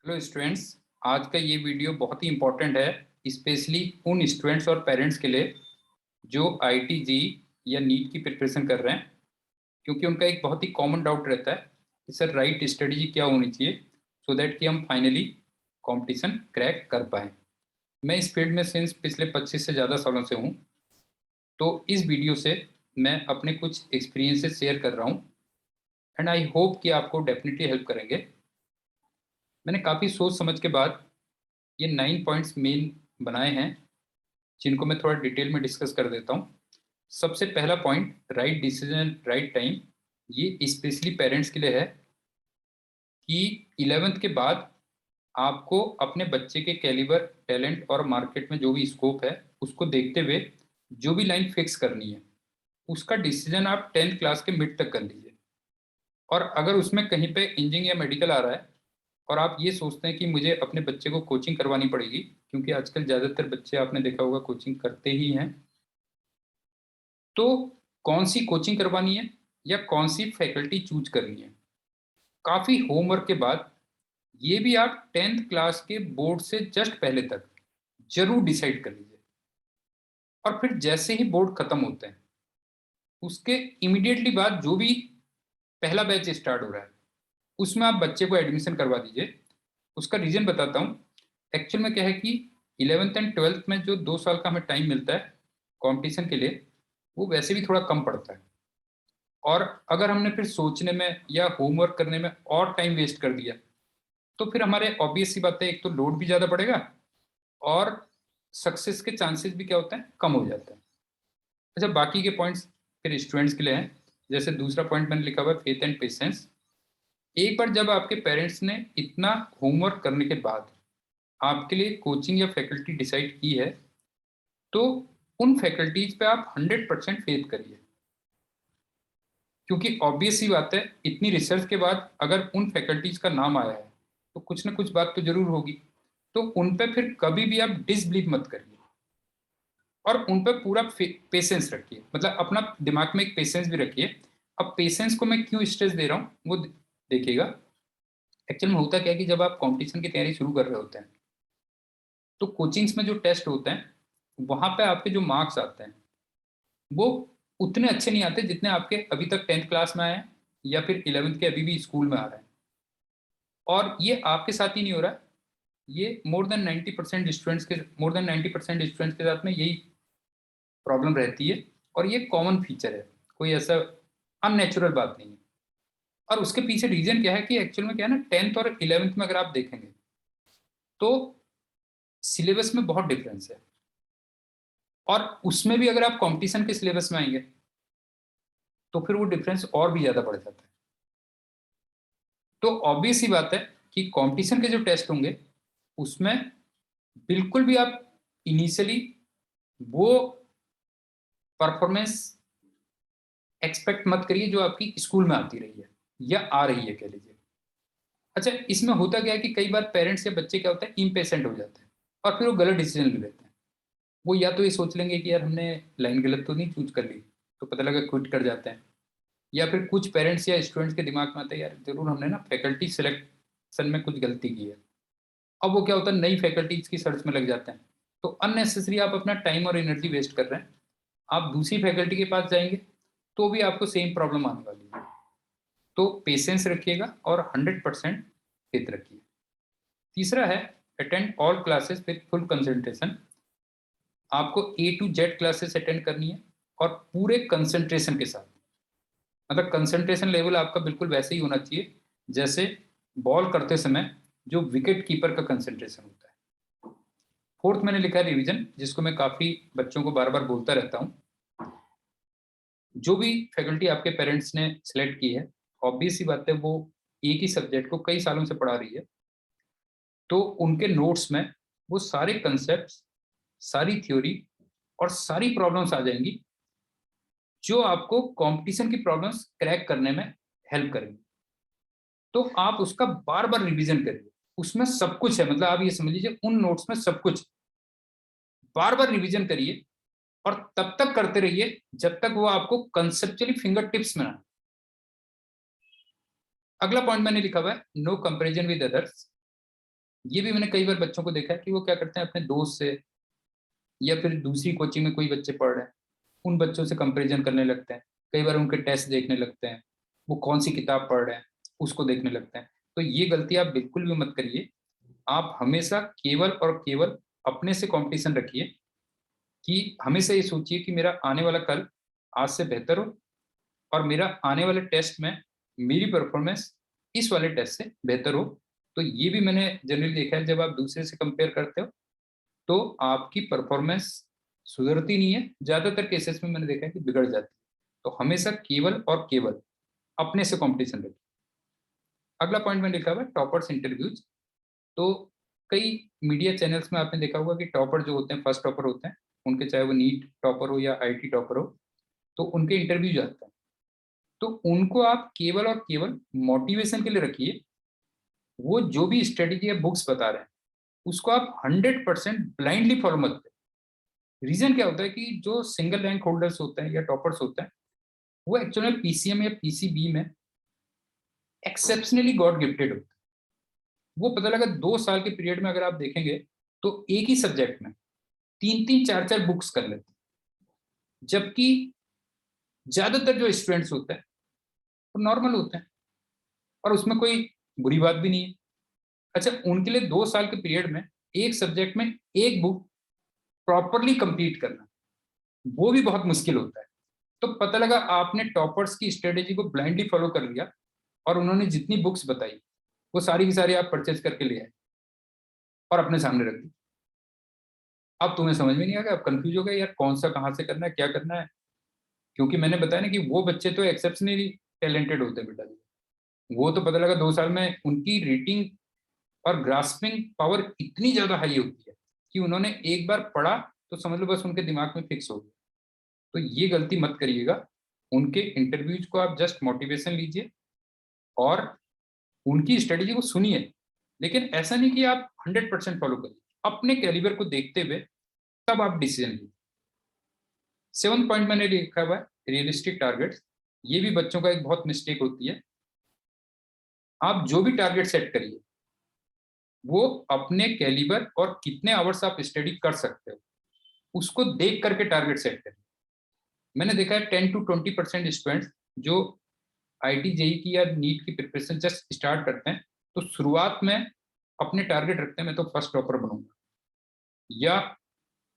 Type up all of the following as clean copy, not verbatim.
Hello students. आज का ये वीडियो बहुत ही इम्पोर्टेंट है, स्पेशली उन स्टूडेंट्स और पेरेंट्स के लिए जो आईटीजी या नीट की प्रिपरेशन कर रहे हैं, क्योंकि उनका एक बहुत ही कॉमन डाउट रहता है कि सर राइट स्ट्रेटजी क्या होनी चाहिए सो दैट कि हम फाइनली कंपटीशन क्रैक कर पाएँ। मैं इस फील्ड में सिंस पिछले 25 से ज़्यादा सालों से हूँ, तो इस वीडियो से मैं अपने कुछ एक्सपीरियंसेस शेयर कर रहा हूँ एंड आई होप कि आपको डेफिनेटली हेल्प करेंगे। मैंने काफ़ी सोच समझ के बाद ये 9 पॉइंट्स मेन बनाए हैं, जिनको मैं थोड़ा डिटेल में डिस्कस कर देता हूँ। सबसे पहला point, right decision right time. ये स्पेशली पेरेंट्स के लिए है कि 11th के बाद आपको अपने बच्चे के कैलिबर, टैलेंट और मार्केट में जो भी स्कोप है, उसको देखते हुए जो भी लाइन फिक्स करनी है, उसका डिसीजन आप 10th क्लास के मिड तक कर लीजिए। और अगर उसमें कहीं पे इंजीनियरिंग या मेडिकल आ रहा है और आप ये सोचते हैं कि मुझे अपने बच्चे को कोचिंग करवानी पड़ेगी, क्योंकि आजकल ज़्यादातर बच्चे आपने देखा होगा कोचिंग करते ही हैं, तो कौन सी कोचिंग करवानी है या कौन सी फैकल्टी चूज करनी है, काफ़ी होमवर्क के बाद ये भी आप 10th क्लास के बोर्ड से जस्ट पहले तक जरूर डिसाइड कर लीजिए। और फिर जैसे ही बोर्ड खत्म होते हैं, उसके इमीडिएटली बाद जो भी पहला बैच स्टार्ट हो रहा है, उसमें आप बच्चे को एडमिशन करवा दीजिए। उसका रीज़न बताता हूँ। एक्चुअल में क्या है कि 11th एंड 12th में जो 2 साल का हमें टाइम मिलता है कंपटीशन के लिए, वो वैसे भी थोड़ा कम पड़ता है। और अगर हमने फिर सोचने में या होमवर्क करने में और टाइम वेस्ट कर दिया, तो फिर हमारे ऑब्वियस सी बात है, एक तो लोड भी ज़्यादा बढ़ेगा और सक्सेस के चांसेस भी क्या होते हैं, कम हो जाते हैं। अच्छा, बाकी के पॉइंट्स फिर स्टूडेंट्स के लिए हैं। जैसे दूसरा पॉइंट मैंने लिखा हुआ है, फेथ एंड पेशेंस। एक बार जब आपके पेरेंट्स ने इतना होमवर्क करने के बाद आपके लिए कोचिंग या फैकल्टी डिसाइड की है, तो उन फैकल्टीज पे आप 100% फेथ करिए। क्योंकि ऑब्वियस सी बात है, इतनी रिसर्च के बाद अगर उन फैकल्टीज का नाम आया है, तो कुछ ना कुछ बात तो जरूर होगी। तो उन पे फिर कभी भी आप डिसबिलीव मत करिए और उन पे पूरा पेशेंस रखिए, मतलब अपना दिमाग में एक पेशेंस भी रखिए। अब पेशेंस को मैं क्यों स्ट्रेस दे रहा हूँ वो देखिएगा। एक्चुअल में होता क्या है कि जब आप कंपटीशन की तैयारी शुरू कर रहे होते हैं, तो कोचिंग्स में जो टेस्ट होते हैं, वहां पे आपके जो मार्क्स आते हैं, वो उतने अच्छे नहीं आते जितने आपके अभी तक 10th क्लास में आए हैं या फिर 11th के अभी भी स्कूल में आ रहे हैं। और ये आपके साथ ही नहीं हो रहा है, ये मोर देन 90% स्टूडेंट्स के साथ में यही प्रॉब्लम रहती है। और ये कॉमन फीचर है, कोई ऐसा अननेचुरल बात नहीं है। और उसके पीछे रीजन क्या है कि एक्चुअल में क्या है ना, 10th और 11th में अगर आप देखेंगे, तो सिलेबस में बहुत डिफरेंस है। और उसमें भी अगर आप कंपटीशन के सिलेबस में आएंगे, तो फिर वो डिफरेंस और भी ज़्यादा बढ़ जाता है। तो ऑब्वियस ही बात है कि कंपटीशन के जो टेस्ट होंगे, उसमें बिल्कुल भी आप इनिशियली वो परफॉर्मेंस एक्सपेक्ट मत करिए जो आपकी स्कूल में आती रही है या आ रही है, कह लीजिए। अच्छा, इसमें होता क्या है कि कई बार पेरेंट्स या बच्चे क्या होता है, इम्पेशेंट हो जाते हैं और फिर वो गलत डिसीजन ले लेते हैं। वो या तो ये सोच लेंगे कि यार हमने लाइन गलत तो नहीं चूज कर ली, तो पता लगा क्विट कर जाते हैं। या फिर कुछ पेरेंट्स या स्टूडेंट्स के दिमाग में आता है, यार जरूर हमने ना फैकल्टी सिलेक्शन में कुछ गलती की है। अब वो क्या होता है, नई फैकल्टीज की सर्च में लग जाते हैं। तो अननेसेसरी आप अपना टाइम और एनर्जी वेस्ट कर रहे हैं। आप दूसरी फैकल्टी के पास जाएंगे तो भी आपको सेम प्रॉब्लम आने वाली है। तो पेशेंस रखिएगा और 100% फेथ रखिए। तीसरा है, attend all classes with full concentration. आपको A to Z classes attend करनी है और पूरे कंसंट्रेशन के साथ। मतलब कंसंट्रेशन लेवल आपका बिल्कुल वैसे ही होना चाहिए जैसे बॉल करते समय जो विकेट कीपर का कंसंट्रेशन होता है। फोर्थ मैंने लिखा है रिवीजन, जिसको मैं काफी बच्चों को बार बार बोलता रहता हूँ। जो भी फैकल्टी आपके पेरेंट्स ने सिलेक्ट की है, ऑब्वियस सी बात है वो एक ही सब्जेक्ट को कई सालों से पढ़ा रही है, तो उनके नोट्स में वो सारे कंसेप्ट, सारी थ्योरी और सारी प्रॉब्लम्स आ जाएंगी, जो आपको कंपटीशन की प्रॉब्लम्स क्रैक करने में हेल्प करेंगी। तो आप उसका बार बार रिवीजन करिए। उसमें सब कुछ है, मतलब आप ये समझ लीजिए उन नोट्स में सब कुछ बार बार रिवीजन करिए और तब तक करते रहिए जब तक वो आपको कंसेप्चुअली फिंगर टिप्स में ना। अगला पॉइंट मैंने लिखा हुआ है, नो कंपेरिजन विद अदर्स। ये भी मैंने कई बार बच्चों को देखा है कि वो क्या करते हैं, अपने दोस्त से या फिर दूसरी कोचिंग में कोई बच्चे पढ़ रहे हैं, उन बच्चों से कंपैरिजन करने लगते हैं। कई बार उनके टेस्ट देखने लगते हैं, वो कौन सी किताब पढ़ रहे हैं उसको देखने लगते हैं। तो ये गलती आप बिल्कुल भी मत करिए। आप हमेशा केवल और केवल अपने से कंपटीशन रखिए, कि हमेशा ये सोचिए कि मेरा आने वाला कल आज से बेहतर हो, और मेरा आने वाले टेस्ट में मेरी परफॉर्मेंस इस वाले टेस्ट से बेहतर हो। तो ये भी मैंने जनरली देखा है, जब आप दूसरे से कंपेयर करते हो तो आपकी परफॉर्मेंस सुधरती नहीं है, ज्यादातर केसेस में मैंने देखा है कि बिगड़ जाती है। तो हमेशा केवल और केवल अपने से कंपटीशन रखिए। अगला पॉइंट मैंने लिखा हुआ है टॉपर्स इंटरव्यूज। तो कई मीडिया चैनल्स में आपने देखा होगा कि टॉपर जो होते हैं, फर्स्ट टॉपर होते हैं, उनके चाहे वो नीट टॉपर हो या आईटी टॉपर हो, तो उनके इंटरव्यू जाते हैं। तो उनको आप केवल और केवल मोटिवेशन के लिए रखिए। वो जो भी स्ट्रेटेजी या बुक्स बता रहे हैं उसको आप 100% ब्लाइंडली फॉलो मत करें। रीजन क्या होता है कि जो सिंगल रैंक होल्डर्स होते हैं या टॉपर्स होते हैं, वो एक्चुअली में पीसीएम या पीसीबी में एक्सेप्शनली गॉड गिफ्टेड होते हैं। वो पता लगा 2 साल के पीरियड में अगर आप देखेंगे तो एक ही सब्जेक्ट में 3-3 4-4 बुक्स कर लेते हैं, जबकि ज्यादातर जो स्टूडेंट्स होते हैं वो नॉर्मल होते हैं, और उसमें कोई बुरी बात भी नहीं है। अच्छा, उनके लिए 2 साल के पीरियड में एक सब्जेक्ट में एक बुक प्रॉपरली कंप्लीट करना, वो भी बहुत मुश्किल होता है। तो पता लगा आपने टॉपर्स की स्ट्रेटेजी को ब्लाइंडली फॉलो कर लिया, और उन्होंने जितनी बुक्स बताई वो सारी की सारी आप परचेज करके ले आए और अपने सामने रख दी। अब तुम्हें समझ में नहीं आ गया, अब कंफ्यूज हो गए यार कौन सा कहाँ से करना है, क्या करना है। क्योंकि मैंने बताया ना कि वो बच्चे तो एक्सेप्शनली टैलेंटेड होते हैं बेटा जी। वो तो पता लगा 2 साल में उनकी रीडिंग और ग्रास्पिंग पावर इतनी ज्यादा हाई होती है कि उन्होंने एक बार पढ़ा तो समझ लो बस उनके दिमाग में फिक्स हो गया। तो ये गलती मत करिएगा। उनके इंटरव्यूज को आप जस्ट मोटिवेशन लीजिए और उनकी स्ट्रेटेजी को सुनिए, लेकिन ऐसा नहीं कि आप 100% फॉलो करिए। अपने कैलिबर को देखते हुए तब आप डिसीजन लीजिए। 7 पॉइंट मैंने लिखा हुआ है रियलिस्टिक टारगेट्स। ये भी बच्चों का एक बहुत मिस्टेक होती है। आप जो भी टारगेट सेट करिए वो अपने कैलिबर और कितने आवर्स आप स्टडी कर सकते हो उसको देख करके टारगेट सेट करिए। मैंने देखा है 10 to 20% स्टूडेंट्स जो आईटी जेई की या नीट की प्रिपरेशन जस्ट स्टार्ट करते हैं, तो शुरुआत में अपने टारगेट रखते हैं मैं तो फर्स्ट टॉपर बनूंगा या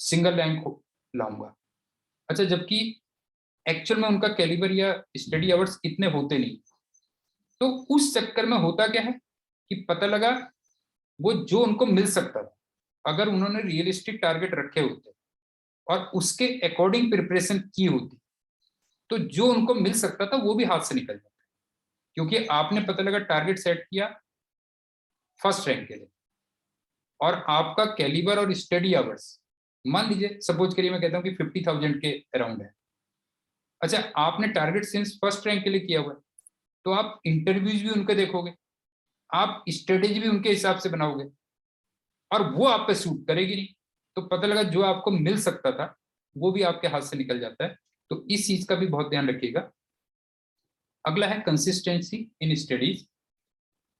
सिंगल रैंक लाऊंगा। अच्छा, जबकि एक्चुअल में उनका कैलिबर या स्टडी आवर्स इतने होते नहीं। तो उस चक्कर में होता क्या है कि पता लगा वो जो उनको मिल सकता था, अगर उन्होंने रियलिस्टिक टारगेट रखे होते और उसके अकॉर्डिंग प्रिपरेशन की होती, तो जो उनको मिल सकता था वो भी हाथ से निकल जाता। क्योंकि आपने पता लगा टारगेट सेट किया फर्स्ट रैंक के लिए, और आपका कैलिबर और स्टडी आवर्स मान लीजिए सपोज करिए मैं कहता हूँ कि 50,000 के अराउंड है। अच्छा, आपने टारगेट सिंस फर्स्ट रैंक के लिए किया हुआ है, तो आप इंटरव्यूज भी उनके देखोगे, आप स्ट्रेटेजी भी उनके हिसाब से बनाओगे, और वो आप पे सूट करेगी नहीं। तो पता लगा जो आपको मिल सकता था वो भी आपके हाथ से निकल जाता है। तो इस चीज का भी बहुत ध्यान रखिएगा। अगला है कंसिस्टेंसी इन स्टडीज।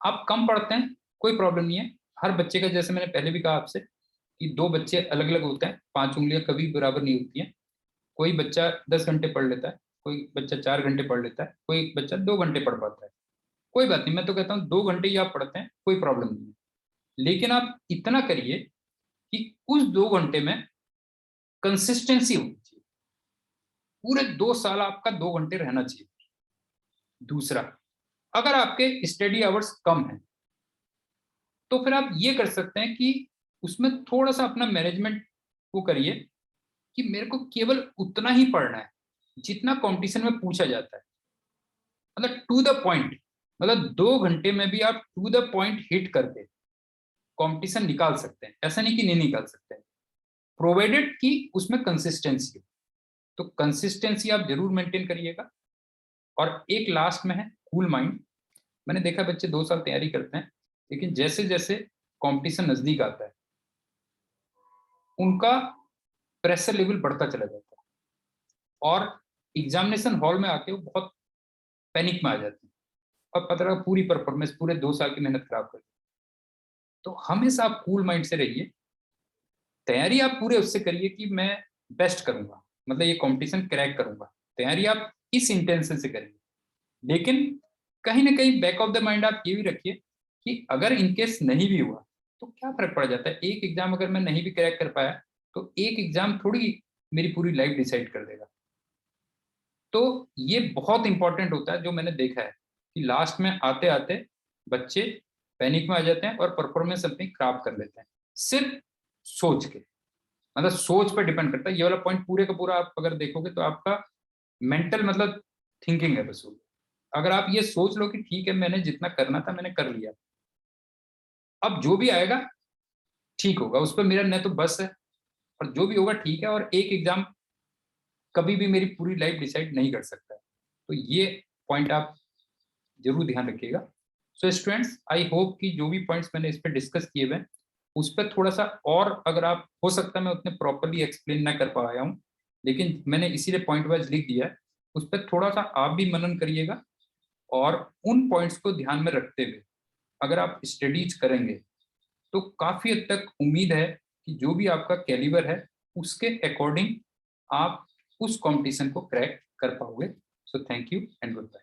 आप कम पढ़ते हैं कोई प्रॉब्लम नहीं है। हर बच्चे का, जैसे मैंने पहले भी कहा आपसे, कि दो बच्चे अलग अलग होते हैं, 5 उंगलियां कभी बराबर नहीं होती हैं। कोई बच्चा 10 घंटे पढ़ लेता है, कोई बच्चा 4 घंटे पढ़ लेता है, कोई बच्चा 2 घंटे पढ़ पाता है। कोई बात नहीं, मैं तो कहता हूँ 2 घंटे ही आप पढ़ते हैं कोई प्रॉब्लम नहीं है। लेकिन आप इतना करिए कि उस 2 घंटे में कंसिस्टेंसी होनी चाहिए। पूरे 2 साल आपका 2 घंटे रहना चाहिए। दूसरा, अगर आपके स्टडी आवर्स कम है तो फिर आप ये कर सकते हैं कि उसमें थोड़ा सा अपना मैनेजमेंट वो करिए कि मेरे को केवल उतना ही पढ़ना है जितना कंपटीशन में पूछा जाता है। मतलब टू द पॉइंट। मतलब 2 घंटे में भी आप टू द पॉइंट हिट करके कंपटीशन निकाल सकते हैं, ऐसा नहीं कि नहीं निकाल सकते हैं, प्रोवाइडेड कि उसमें कंसिस्टेंसी हो। तो कंसिस्टेंसी आप जरूर मेंटेन करिएगा। और एक लास्ट में है कूल माइंड। मैंने देखा बच्चे 2 साल तैयारी करते हैं, लेकिन जैसे जैसे कंपटीशन नजदीक आता है उनका प्रेशर लेवल बढ़ता चला जाता है, और एग्जामिनेशन हॉल में आके वो बहुत पैनिक में आ जाते हैं, और पता लगा पूरी परफॉर्मेंस पूरे 2 साल की मेहनत खराब कर दी। तो हमेशा आप कूल माइंड से रहिए, तैयारी आप पूरे उससे करिए कि मैं बेस्ट करूंगा, मतलब ये कंपटीशन क्रैक करूंगा, तैयारी आप इस इंटेंशन से करिए। लेकिन कहीं ना कहीं बैक ऑफ द माइंड आप ये भी रखिए कि अगर इनकेस नहीं भी हुआ तो क्या फर्क पड़ जाता है, एक एग्जाम अगर मैं नहीं भी क्रैक कर पाया तो एक एग्जाम थोड़ी मेरी पूरी लाइफ डिसाइड कर देगा। तो ये बहुत इंपॉर्टेंट होता है, जो मैंने देखा है कि लास्ट में आते आते बच्चे पैनिक में आ जाते हैं और परफॉर्मेंस अपनी खराब कर लेते हैं, सिर्फ सोच के, मतलब सोच पर डिपेंड करता है। ये वाला पॉइंट पूरे का पूरा आप अगर देखोगे तो आपका मेंटल मतलब थिंकिंग है बस वो। अगर आप ये सोच लो कि ठीक है मैंने जितना करना था मैंने कर लिया, अब जो भी आएगा ठीक होगा, उस पर मेरा न तो बस है, और जो भी होगा ठीक है, और एक एग्जाम कभी भी मेरी पूरी लाइफ डिसाइड नहीं कर सकता है। तो ये पॉइंट आप जरूर ध्यान रखिएगा। सो स्टूडेंट्स, आई होप कि जो भी पॉइंट्स मैंने इस पर डिस्कस किए हुए हैं उस पर थोड़ा सा और, अगर आप हो सकता है मैं उतने प्रॉपरली एक्सप्लेन ना कर पाया हूँ, लेकिन मैंने इसीलिए पॉइंट वाइज लिख दिया है, उस पर थोड़ा सा आप भी मनन करिएगा। और उन पॉइंट्स को ध्यान में रखते हुए अगर आप स्टडीज करेंगे तो काफी हद तक उम्मीद है कि जो भी आपका कैलिबर है उसके अकॉर्डिंग आप उस कंपटीशन को क्रैक कर पाओगे। So thank you and good bye.